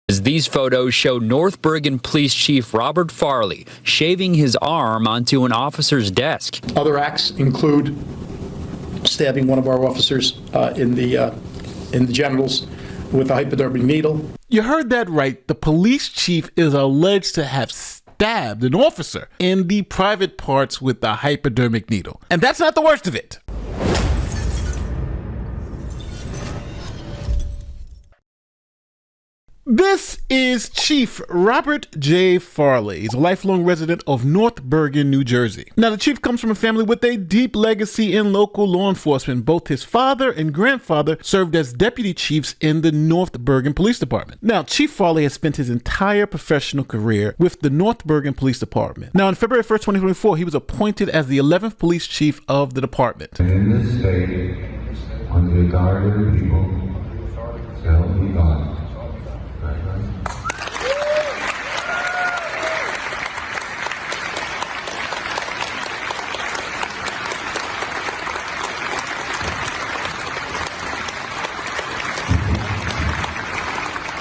These photos show North Bergen Police Chief Robert Farley shaving his arm onto an officer's desk. Other acts include stabbing one of our officers in the genitals with a hypodermic needle. You heard that right. The police chief is alleged to have stabbed an officer in the private parts with a hypodermic needle. And that's not the worst of it. This is Chief Robert J. Farley. He's a lifelong resident of North Bergen, New Jersey. Now, the chief comes from a family with a deep legacy in local law enforcement. Both his father and grandfather served as deputy chiefs in the North Bergen Police Department. Now, Chief Farley has spent his entire professional career with the North Bergen Police Department. Now, on February 1st, 2024, he was appointed as the 11th police chief of the department. In this state, under the guard of the people, so help me God.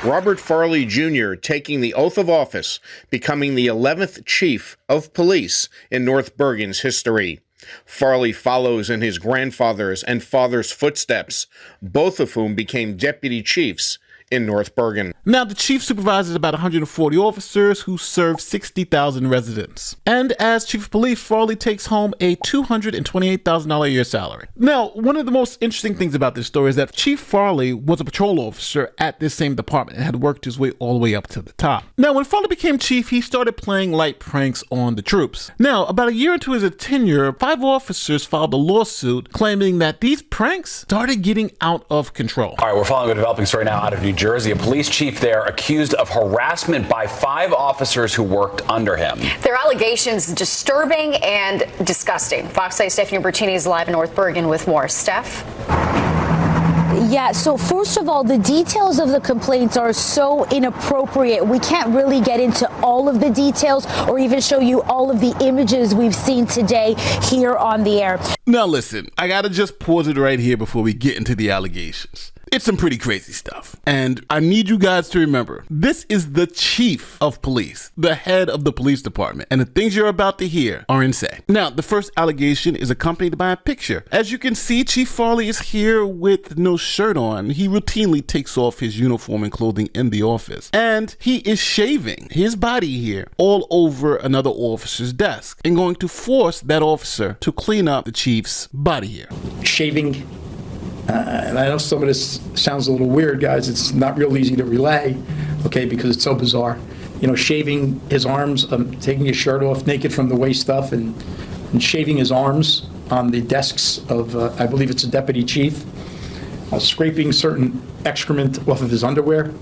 Robert Farley Jr. taking the oath of office, becoming the 11th chief of police in North Bergen's history. Farley follows in his grandfather's and father's footsteps, both of whom became deputy chiefs in North Bergen. Now, the chief supervises about 140 officers who serve 60,000 residents. And as chief of police, Farley takes home a $228,000 a year salary. Now, one of the most interesting things about this story is that Chief Farley was a patrol officer at this same department and had worked his way all the way up to the top. Now, when Farley became chief, he started playing light pranks on the troops. Now, about a year into his tenure, 5 officers filed a lawsuit claiming that these pranks started getting out of control. All right, we're following a developing story now out of New Jersey. A police chief there accused of harassment by 5 officers who worked under him. Their allegations disturbing and disgusting. Fox 8's Stephanie Bertini is live in North Bergen with more. Steph? Yeah, so first of all, the details of the complaints are so inappropriate. We can't really get into all of the details or even show you all of the images we've seen today here on the air. Now listen, I gotta just pause it right here before we get into the allegations. It's some pretty crazy stuff. And I need you guys to remember, this is the chief of police, the head of the police department. And the things you're about to hear are insane. Now, the first allegation is accompanied by a picture. As you can see, Chief Farley is here with no shirt on. He routinely takes off his uniform and clothing in the office. And he is shaving his body here all over another officer's desk and going to force that officer to clean up the chief's body here. Shaving. And I know some of this sounds a little weird, guys. It's not real easy to relay, okay, because it's so bizarre. You know, shaving his arms, taking his shirt off naked from the waist up, and shaving his arms on the desks of, I believe it's a deputy chief, scraping certain excrement off of his underwear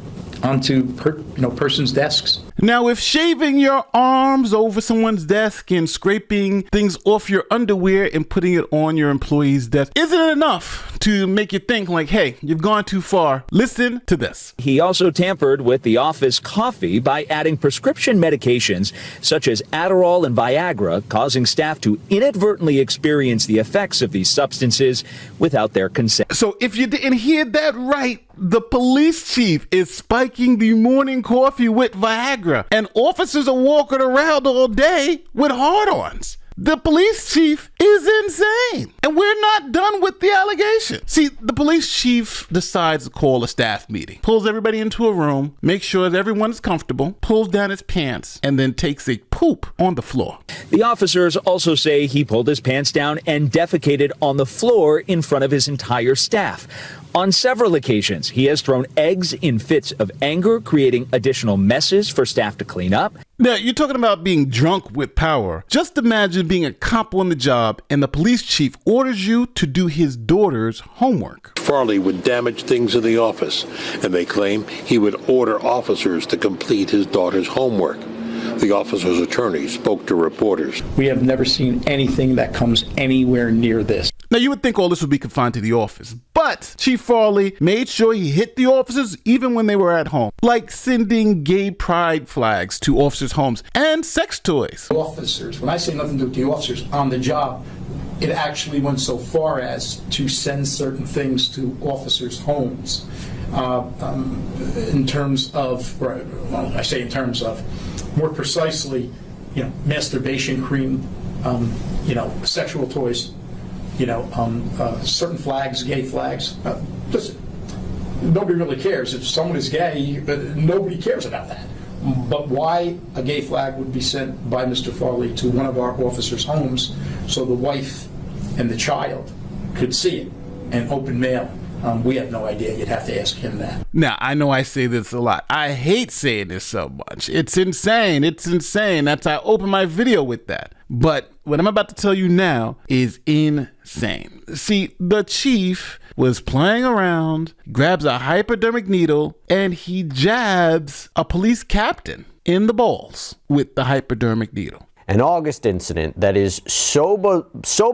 onto person's desks. Now, if shaving your arms over someone's desk and scraping things off your underwear and putting it on your employee's desk isn't enough to make you think like, hey, you've gone too far, listen to this. He also tampered with the office coffee by adding prescription medications such as Adderall and Viagra, causing staff to inadvertently experience the effects of these substances without their consent. So if you didn't hear that right, the police chief is spiking the morning coffee with Viagra, and officers are walking around all day with hard-ons. The police chief is insane, and we're not done with the allegation. See, the police chief decides to call a staff meeting, pulls everybody into a room, makes sure that everyone is comfortable, pulls down his pants, and then takes a poop on the floor. The officers also say he pulled his pants down and defecated on the floor in front of his entire staff. On several occasions, he has thrown eggs in fits of anger, creating additional messes for staff to clean up. Now, you're talking about being drunk with power. Just imagine being a cop on the job and the police chief orders you to do his daughter's homework. Farley would damage things in the office, and they claim he would order officers to complete his daughter's homework. The officer's attorney spoke to reporters. We have never seen anything that comes anywhere near this. Now, you would think all this would be confined to the office, but Chief Farley made sure he hit the officers even when they were at home, like sending gay pride flags to officers' homes and sex toys. Officers, when I say nothing to do with the officers on the job, it actually went so far as to send certain things to officers' homes. in terms of, well, I say in terms of, more precisely, masturbation cream, sexual toys, certain flags, gay flags. Listen, nobody really cares. If someone is gay, nobody cares about that. But why a gay flag would be sent by Mr. Farley to one of our officers' homes so the wife and the child could see it, and open mail, we have no idea. You'd have to ask him that. Now, I know I say this a lot. I hate saying this so much. It's insane. It's insane. That's why I open my video with that. But what I'm about to tell you now is insane. See, the chief was playing around, grabs a hypodermic needle, and he jabs a police captain in the balls with the hypodermic needle. An August incident that is so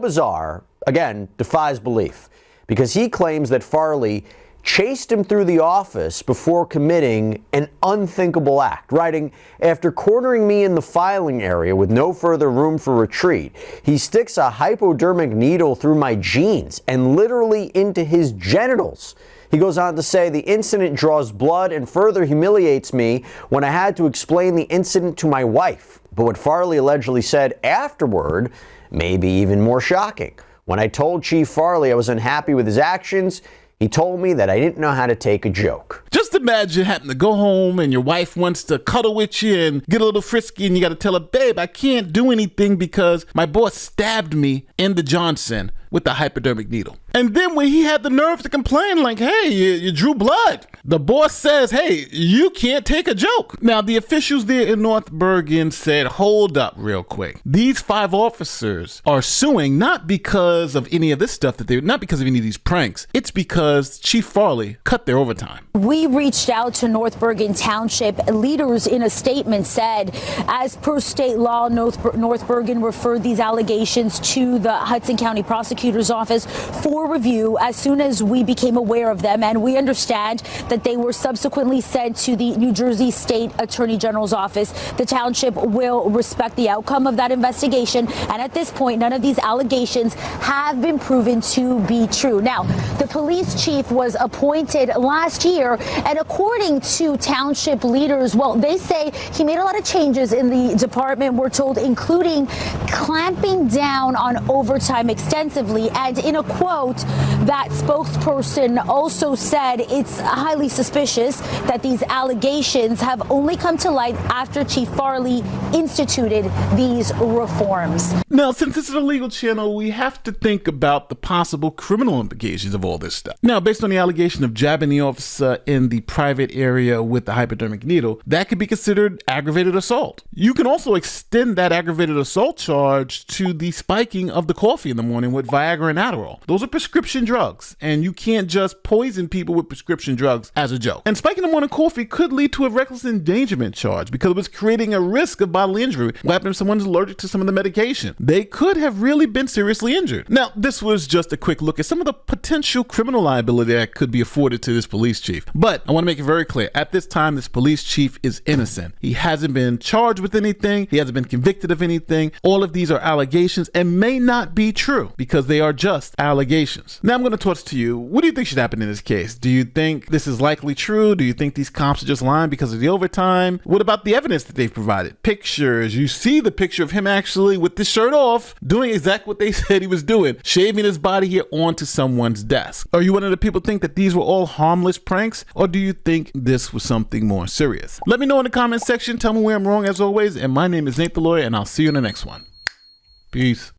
bizarre, again, defies belief, because he claims that Farley chased him through the office before committing an unthinkable act, writing, "After cornering me in the filing area with no further room for retreat, he sticks a hypodermic needle through my jeans and literally into his genitals." He goes on to say, "The incident draws blood and further humiliates me when I had to explain the incident to my wife." But what Farley allegedly said afterward may be even more shocking. "When I told Chief Farley I was unhappy with his actions, he told me that I didn't know how to take a joke." Just imagine having to go home and your wife wants to cuddle with you and get a little frisky, and you got to tell her, "Babe, I can't do anything because my boss stabbed me in the Johnson with the hypodermic needle." And then when he had the nerve to complain, like, "Hey, you drew blood," the boss says, "Hey, you can't take a joke." Now, the officials there in North Bergen said, "Hold up real quick. These 5 officers are suing not because of any of this stuff not because of any of these pranks. It's because Chief Farley cut their overtime." We reached out to North Bergen Township. Leaders in a statement said, as per state law, North Bergen referred these allegations to the Hudson County Prosecutor's Office for review as soon as we became aware of them. And we understand that they were subsequently sent to the New Jersey State Attorney General's Office. The township will respect the outcome of that investigation. And at this point, none of these allegations have been proven to be true. Now, the police chief was appointed last year, and according to township leaders, well, they say he made a lot of changes in the department, we're told, including clamping down on overtime extensively. And in a quote, that spokesperson also said it's highly suspicious that these allegations have only come to light after Chief Farley instituted these reforms. Now, since this is a legal channel, we have to think about the possible criminal implications of all this stuff. Now, based on the allegation of jabbing the officer in the private area with the hypodermic needle, that could be considered aggravated assault. You can also extend that aggravated assault charge to the spiking of the coffee in the morning with Viagra and Adderall. Those are prescription drugs, and you can't just poison people with prescription drugs as a joke. And spiking the morning coffee could lead to a reckless endangerment charge because it was creating a risk of bodily injury. What happens if someone's allergic to some of the medication? They could have really been seriously injured. Now, this was just a quick look at some of the potential criminal liability that could be afforded to this police chief. But I want to make it very clear, at this time, this police chief is innocent. He hasn't been charged with anything. He hasn't been convicted of anything. All of these are allegations and may not be true because they are just allegations. Now I'm going to toss to you. What do you think should happen in this case? Do you think this is likely true? Do you think these cops are just lying because of the overtime? What about the evidence that they've provided? Pictures. You see the picture of him actually with the shirt off doing exactly what they said he was doing, shaving his body hair onto someone's desk. Are you one of the people think that these were all harmless pranks, or do you think this was something more serious? Let me know in the comment section. Tell me where I'm wrong as always. And my name is Nate the Lawyer, and I'll see you in the next one. Peace.